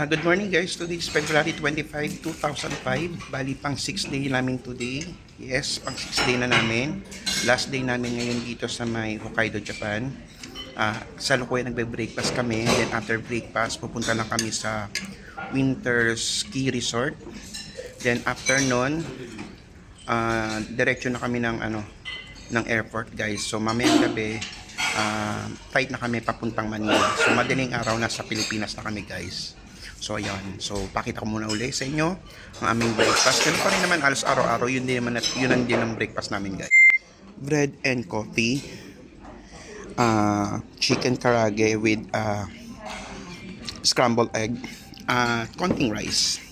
Good morning guys, today is February 25, 2005. Bali pang 6th day namin today. Yes, pang 6th day na namin. Last day namin ngayon dito sa may Hokkaido, Japan. Sa Lukuya nagbe-breakfast kami. Then after breakfast, pupunta lang kami sa winter ski resort. Then after nun, diretso na kami ng airport guys. So mamayang gabi, flight na kami papuntang Manila. So madaling araw na sa Pilipinas na kami guys. So ayan, so pakita ko muna uli sa inyo ang aming breakfast. Pero pa rin naman alos araw-araw, yun din ang breakfast namin guys. Bread and coffee, chicken karage with scrambled egg, konting rice,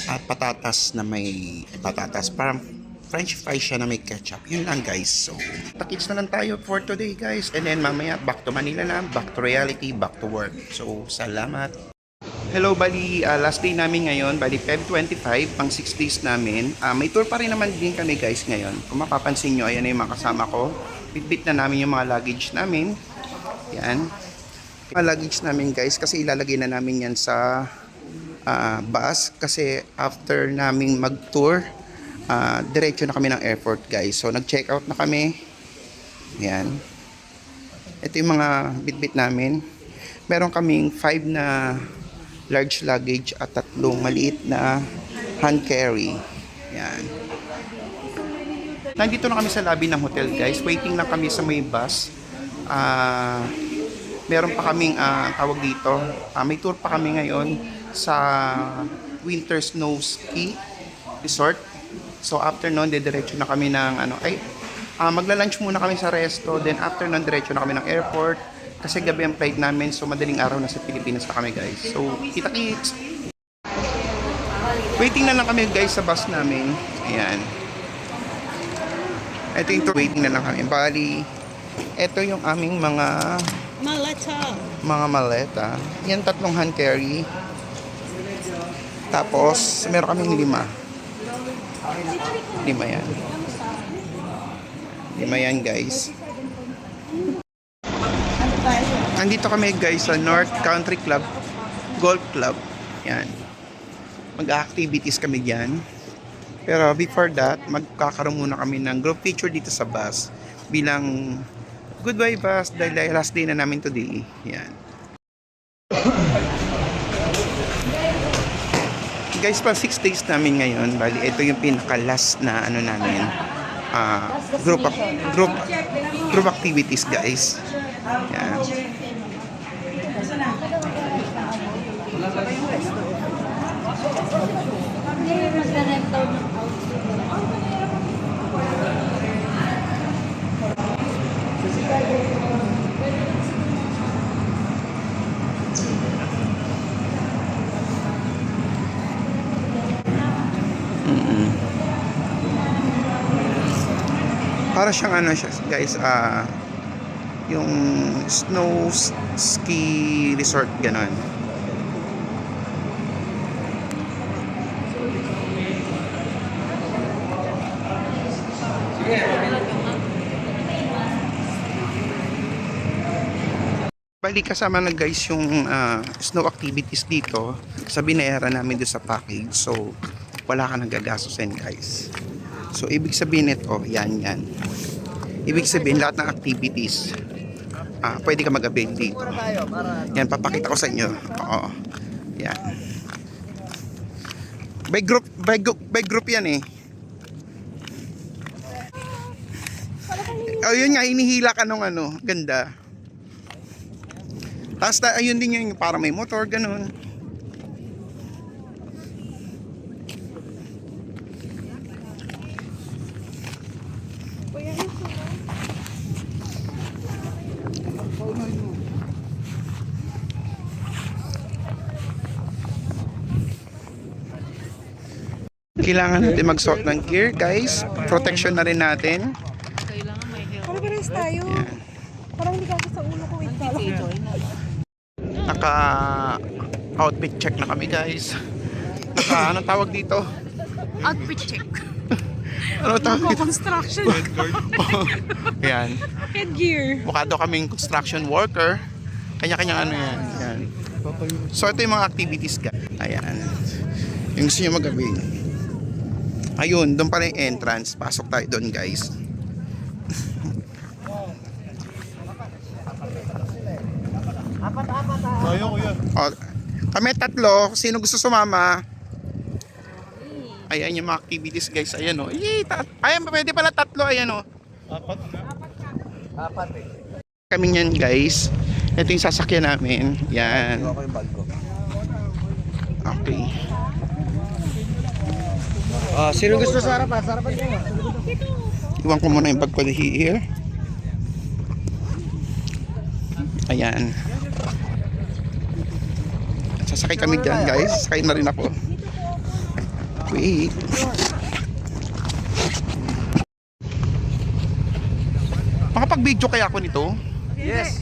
at patatas na may patatas, parang French fries siya na may ketchup. Yun lang guys. So, takits na lang tayo for today guys. And then mamaya back to Manila na, back to reality, back to work. So, salamat. Hello, bali last day namin ngayon, bali Feb 25, pang 6 days namin. May tour pa rin naman din kami guys ngayon. Kung mapapansin nyo, ayan na yung mga kasama ko. Bitbit na namin yung mga luggage namin. Yan. Mga luggage namin guys, kasi ilalagay na namin yan sa bus. Kasi after naming mag-tour, diretso na kami ng airport guys. So nag-check out na kami. Yan. Ito yung mga bitbit namin. Meron kaming 5 na large luggage at 3 maliit na hand carry. Yan. Nandito na kami sa lobby ng hotel guys. Waiting lang kami sa may bus. Meron pa kaming tawag dito. May tour pa kami ngayon sa winter snow ski resort. So after nun, diretso na kami ng magla-lunch muna kami sa resto. Then after nun, diretso na kami ng airport. Kasi gabi ang flight namin, so madaling araw na sa Pilipinas na kami guys. So, kita-kits! Waiting na lang kami guys sa bus namin. Ayan. Ito yung waiting na lang kami. Bali, ito yung aming mga maleta. Yan 3 hand carry. Tapos, meron kaming 5. 5 yan. 5 yan guys. Andito kami guys sa North Country Club Golf Club. Yan. Mag-activities kami dyan. Pero before that, magkakaroon muna kami ng group picture dito sa bus. Bilang goodbye bus dahil last day na namin today. Yan. Guys, pa 6 days namin ngayon. Bali, ito yung pinaka-last na namin. Group activities guys. Yan. Para siyang guys, yung snow ski resort ganon. Bali kasama na guys yung snow activities dito sa binayaran namin doon sa package. So wala ka nang gagastusin guys. So ibig sabihin ito, yan. Ibig sabihin lahat ng activities pwede ka mag-avail dito. Yan, papakita ko sa inyo. Oo. Yan. By group yan eh. Oh, yun nga, hinihila ka nung ganda. Tapos ayun din yung para may motor, ganun. Kailangan natin mag-sort ng gear guys. Protection na rin natin. Parang tayo. Yan. Parang hindi kasi sa ulo ko. Naka-outfit check na kami guys. Anong tawag dito? Outfit check. Ano tawag dito? Construction. Yan. Headgear. Mukha daw kaming construction worker. Kanya-kanya ano yan. Yan. So ito yung mga activities ka. Ayan. Yung gusto nyo magawin. Ayun, doon pala yung entrance. Pasok tayo doon guys. Tayo kuya. O, kami tatlo. Sino gusto sumama? Ayan yung mga activities guys. Ayan o. Ayan, pwede pala tatlo. Ayan o. Apat eh. Kami yan guys. Ito yung sasakyan namin. Yan. Ako yung bag ko. Okay. Sino gusto sa harapan? Sa harapan niyo. Iwan ko muna yung bag ko here. Ayan. Sasakay kami dyan guys. Sakay na rin ako. Wait. Makapag-video kaya ako nito? Yes.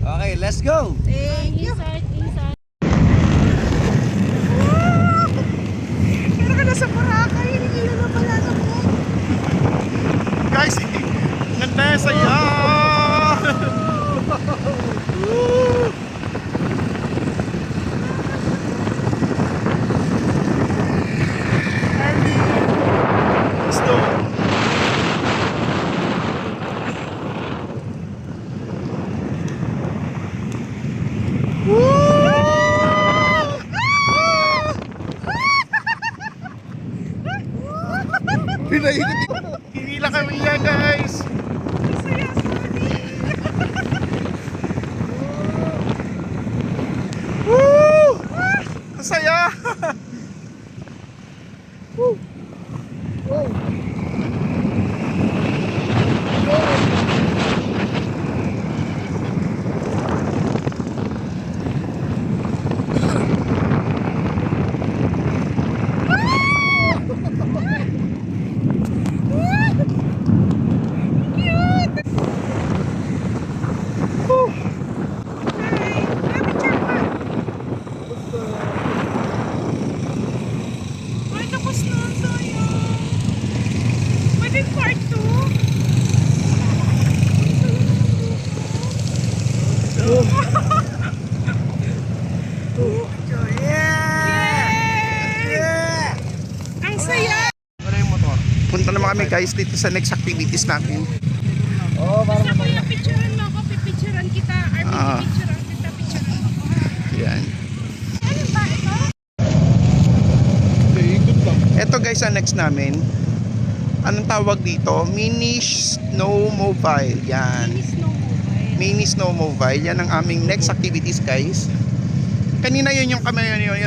Okay, let's go. Thank you. Pero ka na sa Boracay. Hindi na pala na po. Guys, ganda saya. Hinila kami yan guys. Woo! Ang saya. Ay, tapos na. Sayang. Pwede part 2? Ang saya! Ano yung motor? Punta naman kami guys dito sa next activities natin. Oo, Basta kuya, picturean mo ako. Pipicturean kita. Ah. Picturean kita. Picturean mo ako. Yan. Ano ba ito? ikot lang. Ito guys ang next namin. Anong tawag dito? Mini Snowmobile. Yan. Mini snowmobile. Mini Snowmobile. Yan ang aming next activities guys. Kanina yun yung kami yun.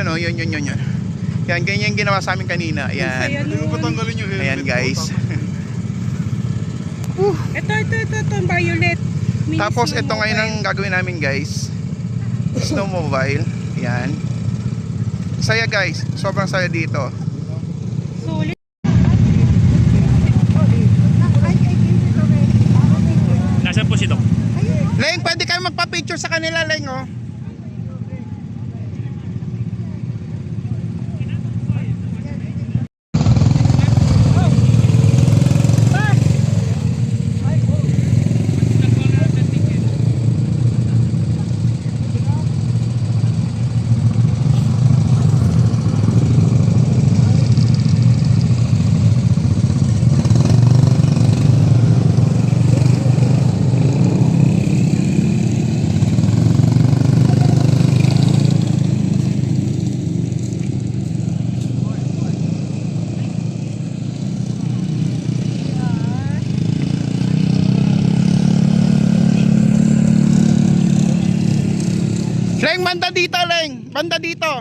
Yan, ganyan yung ginawa sa amin kanina. Saya Yan. Hindi mo nun. patanggalin yung helmet. Ayan guys. Ito, violet. Mini Tapos ito snowmobile. ngayon ang gagawin namin guys. Snowmobile. Yan. Saya guys. Sobrang saya dito. Solid. Nasaan po si Doc? Leng, pwede kayo magpa-picture sa kanila, Leng, oh. Leng, banda dito, Leng. Banda dito.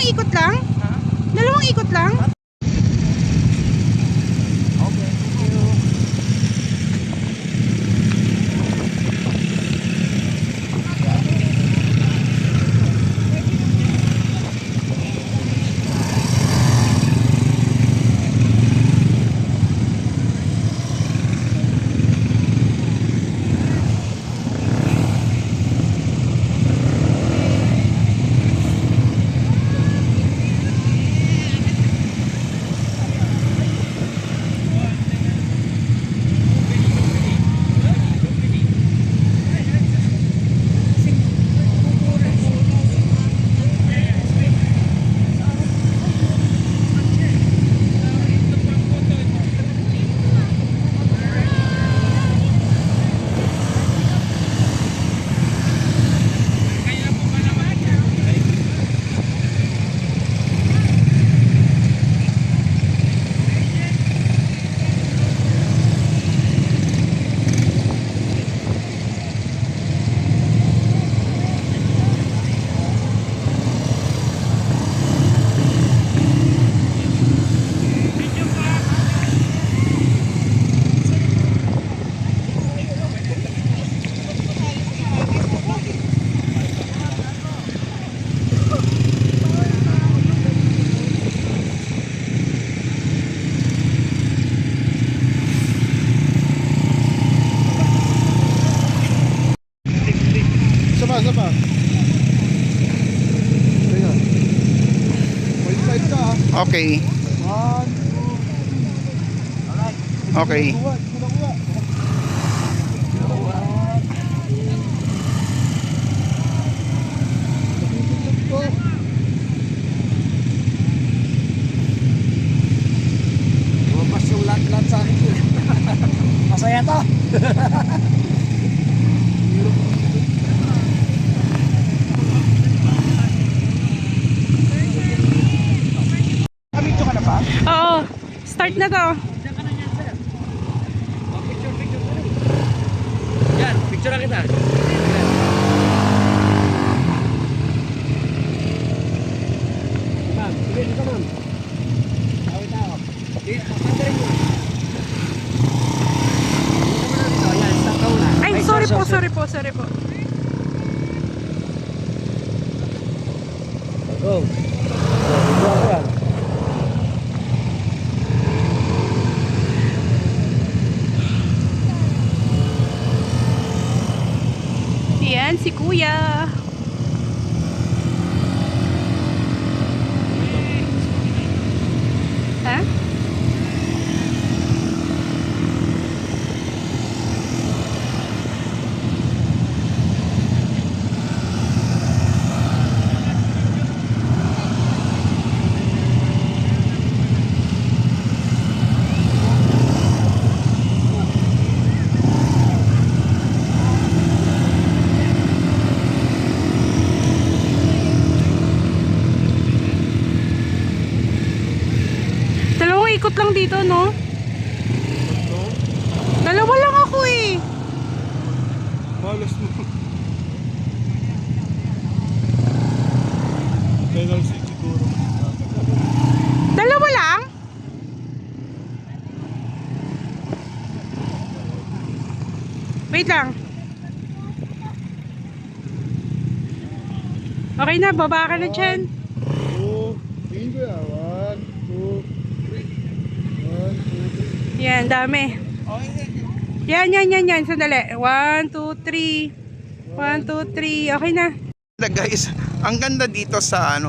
ikot lang? Dalawang ikot lang? Okay, thank you. Sama. Teka. Point five ka ah. Okay. One, Okay. kuha. Lumabas yung lahat sa akin. Masaya to. Kamito ka na ba? Oo. Start na to. Yan, picture na kita. Ma'am, sige dito ma'am. Awit ako. Pagkandarin mo. Dito mo na dito. Yan, stop ka muna. Ay, sorry po. Go. Go ako yan. Yan, si Kuya. Ha? Dalawang ikot lang dito, no? Dalawa lang ako eh. Malas mo. Penal seat siguro. Dalawa lang? Wait lang. Okay na, baba ka na dyan. Two. Tingin ko yan. One, two, three. One, two, three. Yan, dami. Yan. Sandali. 1, 2, 3. 1, 2, 3. Okay na. Guys, ang ganda dito sa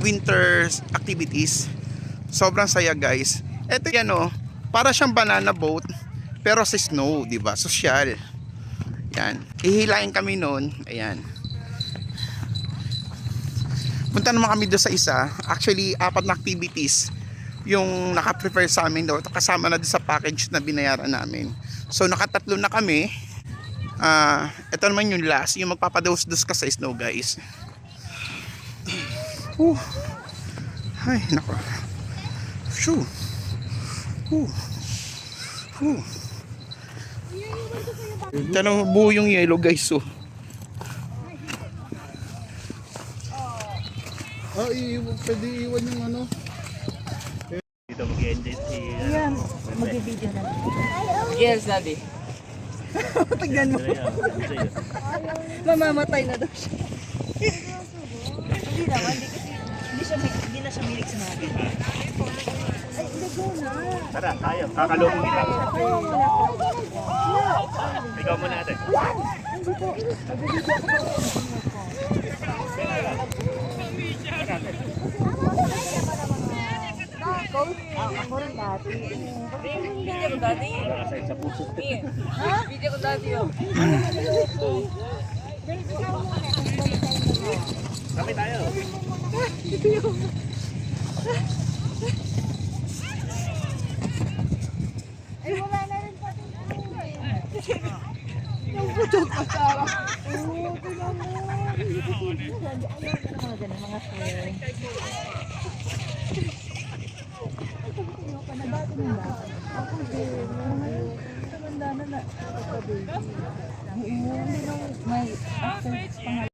winter activities. Sobrang saya guys. Ito yan para siyang banana boat pero sa snow, 'di ba? Social. Yan. Hihilain kami noon. Ayan. Punta naman kami doon sa isa. Actually, 4 na activities yung naka-prepare sa amin doon. Kasama na doon sa package na binayaran namin. So, nakatatlo na kami. Ito naman yung last. Yung magpapadose-dos ka sa snow, guys. Ay, nako. Shoo. Tanong buo yung yellow, guys. Pwede iwan yung ano. Dito mag-i-enjoy si... Ayan, mag-video na. Yes, daddy. Tignan mo. Mamamatay na daw siya. Hindi naman, hindi na siya milik sa mga ganyan. Ay, hindi ko na. Tara, tayo. Kakaloko kita. Ayaw mo na ako. Ikaw muna ate. Hindi po. Mag-video ako rin dati. Video ko dati. Sa puso. Ha? Video ko dati yun. Kami tayo. Ay, wala na rin pati. Yung putot pa sa araw. Oo, tingnan mo. Mga ganun, mga swear. Panabato nila. Ako din. Tumanda na. Ako din. May access pangalan.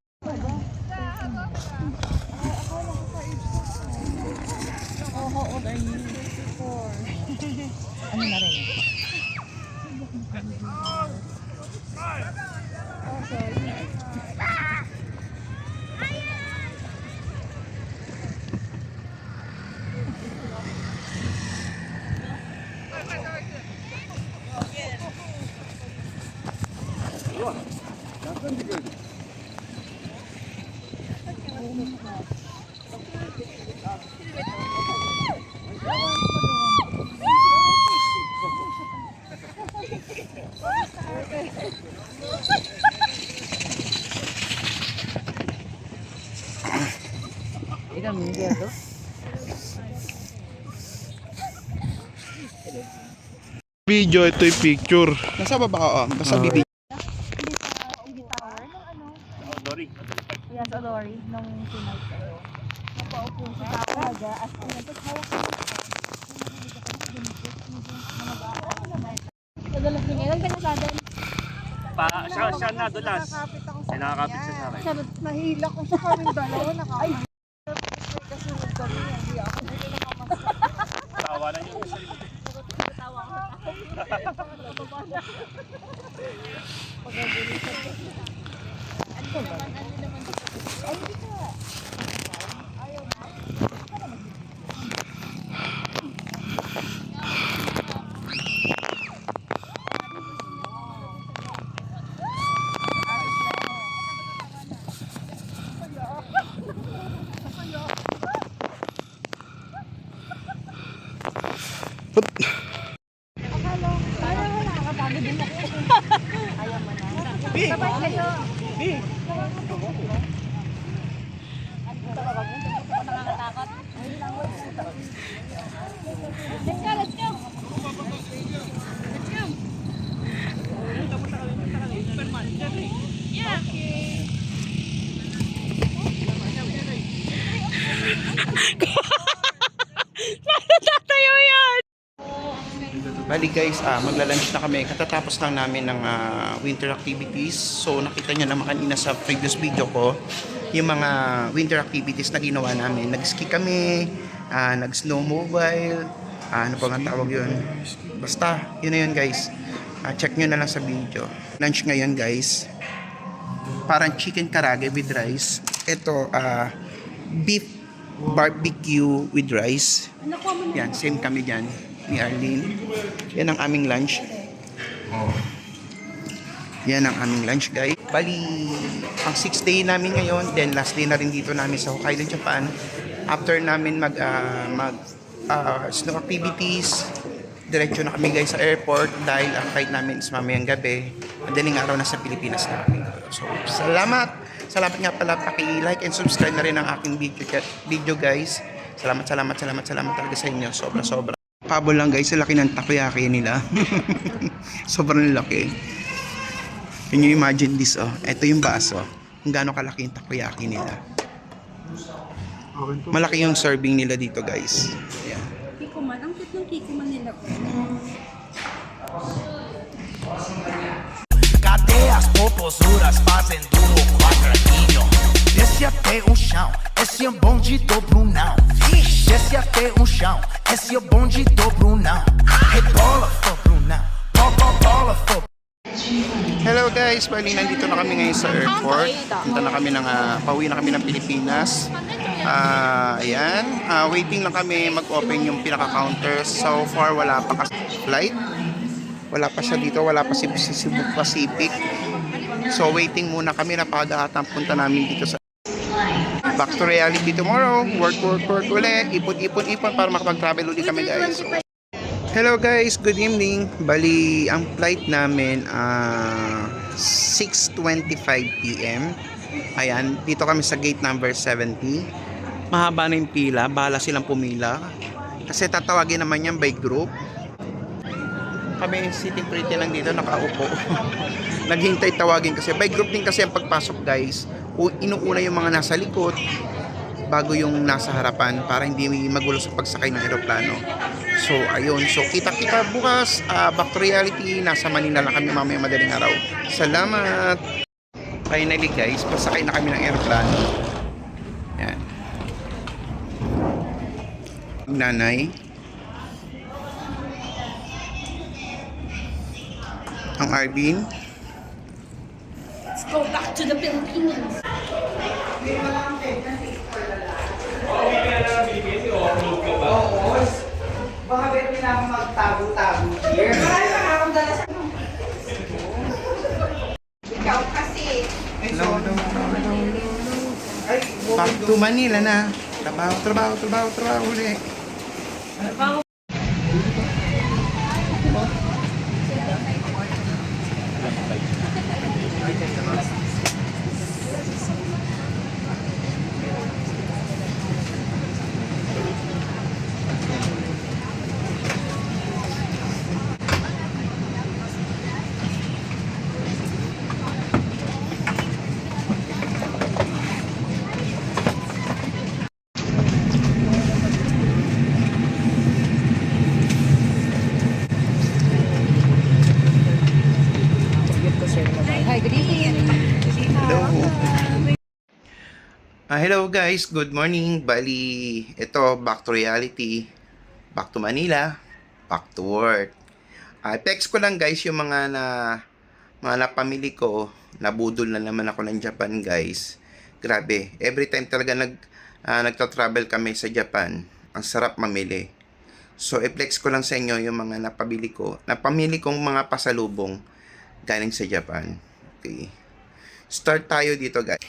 Oh, how old are you? 4. Ano na rin? Oh, sorry. Video, ito yung picture. Nasa baba, oo. Basta bibig. Lori. Yes, a lorry nung tonight kayo. Napaupo siya sa talaga as in tapos hawak ko. Madalas niya lang pinasada. Siya na dulas. Ay, nakakapit siya sa akin. Sabi, nahila ko sa kaming dalawa nakakapit. Kasunod kami, hindi ako dito nakamasa. Tawa lang yung isa. Tatayo yan! Bali guys, magla-lunch na kami. Katatapos lang namin ng winter activities. So nakita nyo naman kanina sa previous video ko, yung mga winter activities na ginawa namin. Nag-ski kami, nag-snowmobile, ano pa nga tawag yun. Basta, yun na yun guys. Check nyo na lang sa video. Lunch ngayon guys. Parang chicken karage with rice. Ito, beef barbecue with rice. Yan, same kami dyan ni Arlene. Yan ang aming lunch. Yan ang aming lunch guys. Bali, ang 6th day namin ngayon, then last day na rin dito namin sa Hokkaido, Japan. After namin mag snow activities, diretso na kami guys sa airport dahil ang flight namin is mamayang gabi. Madaling araw na sa Pilipinas na kami. So, salamat! Salamat nga pala, paki-like and subscribe na rin ang aking video guys. Salamat talaga sa inyo. Sobra. Pabol lang guys, sa laki ng takoyaki nila. Sobrang laki. Can you imagine this oh? Ito yung baso. Kung gaano kalaki yung takoyaki nila. Malaki yung serving nila dito guys. Ayan. Kikuman, ang cute ng kikuman nila. Cadeias, popozuras fazem duro quadradinho. Desce até o chão, esse Esse é bonde do Brunão. Desce até o chão. Esse é bonde do Brunão. Rebola, for Brunão. Bola, for. Hello guys, bali nandito na kami ngayon sa airport. Punta na kami ng, pauwi na kami ng Pilipinas. Ayan, waiting lang kami mag-open yung pinaka-counter. So far, wala pa kasi flight. Wala pa siya dito, wala pa si Cebu Pacific. So waiting muna kami na pagkakatang punta namin dito sa back to reality tomorrow. Work ulit. Ipon para makapag-travel ulit kami guys. So, hello guys, good evening. Bali, ang flight namin 6:25 PM. Ayan, dito kami sa gate number 70. Mahaba na yung pila, bahala silang pumila. Kasi tatawagin naman yan by group. Kami sitting pretty lang dito, nakaupo. Naghihintay tawagin kasi by group din kasi ang pagpasok guys. Inuuna yung mga nasa likod bago yung nasa harapan para hindi magulo sa pagsakay ng eroplano. So ayun, so kita-kita bukas, back to reality. Nasa Manila lang kami mamaya madaling araw. Salamat. Finally guys, pasakay na kami ng eroplano. Yan. Nanay. Ang Arvin. Let's go back to the Philippines. Bakit hindi na ako magtago-tago here? Marami pa akong dala sa ikaw kasi. No. Back to Manila na. Trabaho ulit. Hi, good evening. Hello. Hello guys, good morning. Bali, ito, back to reality. Back to Manila. Back to work. Text ko lang guys yung mga napamili ko. Nabudol na naman ako ng Japan guys. Grabe, every time talaga nagta-travel kami sa Japan, ang sarap mamili. So, i-flex ko lang sa inyo yung mga napamili kong mga pasalubong galing sa Japan. Okay. Start tayo dito guys.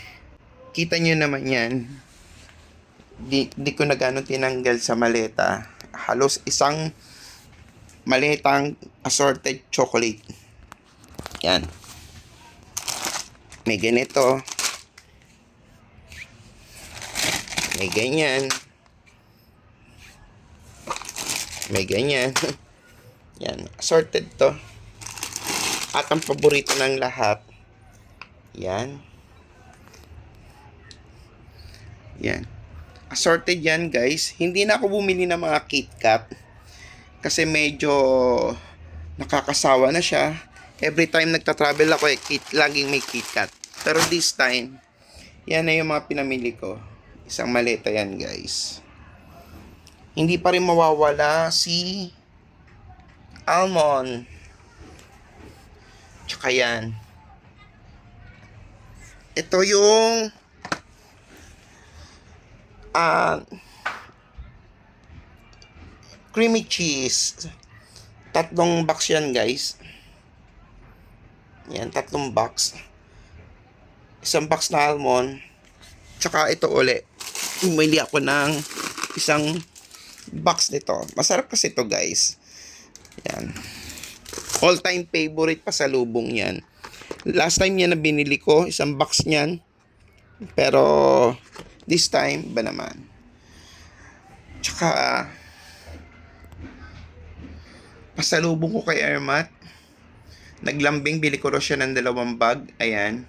Kita nyo naman yan. Di ko na gano'ng tinanggal sa maleta. Halos isang maletang assorted chocolate. Yan. May ganito. May ganyan. May ganyan. Yan. Assorted to. At ang paborito ng lahat. Yan. Yan. Assorted yan guys. Hindi na ako bumili ng mga KitKat. Kasi medyo nakakasawa na siya. Every time nagta-travel ako laging may KitKat. Pero this time, yan na yung mga pinamili ko. Isang maleta yan guys. Hindi pa rin mawawala si almond. Tsaka yan. Ito yung creamy cheese. 3 box yan guys. Yan, 3 box. 1 box na almond. Tsaka ito uli. Bumili ako ng 1 box nito. Masarap kasi ito guys. Yan. All time favorite pasalubong yan. Last time yan na binili ko, 1 box niyan. Pero this time, ba naman? Tsaka pasalubong ko kay Ermat. Naglambing, bili ko rin siya ng 2 bag. Ayan.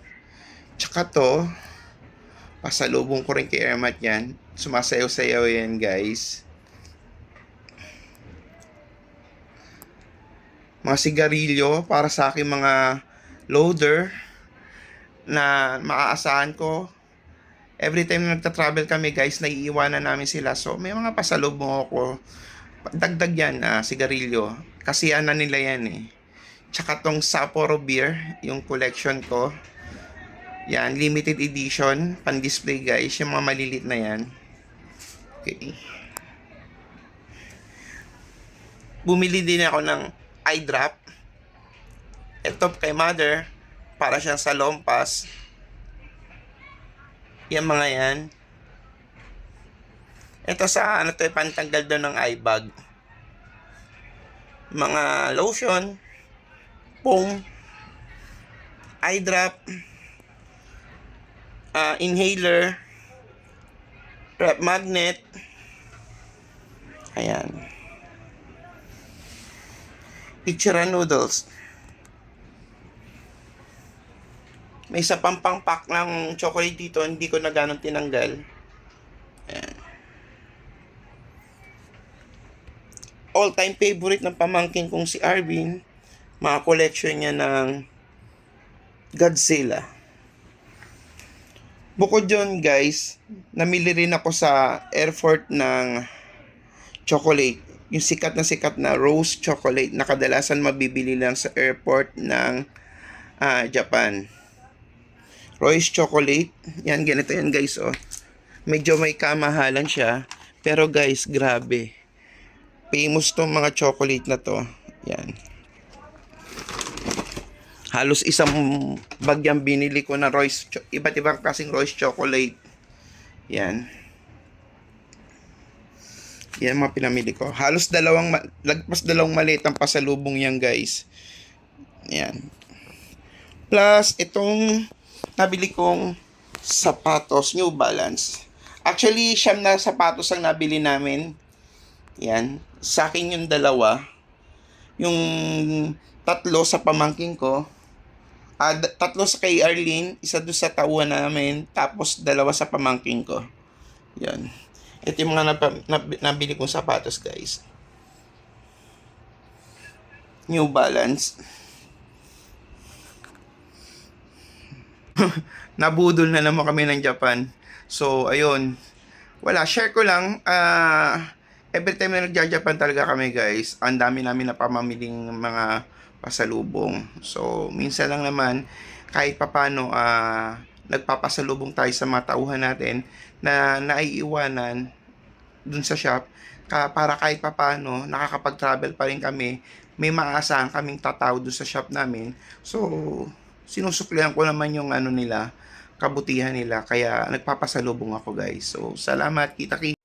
Tsaka to, pasalubong ko rin kay Ermat yan. Sumasayaw-sayaw yan guys. Mga sigarilyo para sa aking mga loader na maaasahan ko every time na nagta-travel kami guys, naiiwanan namin sila. So may mga pasalubong ako. Dagdag yan, sigarilyo. Kasi na nila yan eh. Tsaka tong Sapporo beer, yung collection ko. Yan, limited edition, pan-display guys, yung mga malilit na yan. Okay. Bumili din ako ng eye drop. Ito kay mother, para siyang sa lompas. Yan mga yan. Ito sa ano to, pantanggal doon ng eye bag. Mga lotion, foam, eye drop, inhaler, rep magnet. Ayan. Picture noodles. May isa pang pack ng chocolate dito, hindi ko na ganun tinanggal. Ayan. All-time favorite ng pamangkin kong si Arvin, mga collection niya ng Godzilla. Bukod dyan guys, namili rin ako sa airport ng chocolate. Yung sikat na rose chocolate na kadalasan mabibili lang sa airport ng Japan. Rose chocolate. Yan, ganito yan guys, oh. Medyo may kamahalan siya. Pero guys, grabe. Famous tong mga chocolate na to. Yan. Halos isang bagyang binili ko na Royce, iba't ibang kasing Royce chocolate. Yan. Yan mga pinamili ko. Halos lagpas dalawang maliit ang pasalubong yan guys. Yan. Plus, itong nabili kong sapatos, New Balance. Actually, siyam na sapatos ang nabili namin. Yan. Sa akin yung dalawa. Yung tatlo sa pamangkin ko. Tatlo sa kay Arlene, isa doon sa tauhan namin, tapos dalawa sa pamangkin ko. Yan. Ito yung mga nabili kong sapatos, guys. New Balance. Nabudol na naman kami ng Japan. So, ayun. Wala, share ko lang. Every time na nagja-Japan talaga kami, guys, ang dami namin na pamamiling mga pasalubong. So, minsan lang naman, kahit papano, nagpapasalubong tayo sa mga tauhan natin na naiiwanan dun sa shop, para kahit papano, nakakapag-travel pa rin kami, may maasahan kaming tataw dun sa shop namin. So, sinusuklihan ko naman yung ano nila, kabutihan nila, kaya nagpapasalubong ako guys. So, salamat, kita-kita.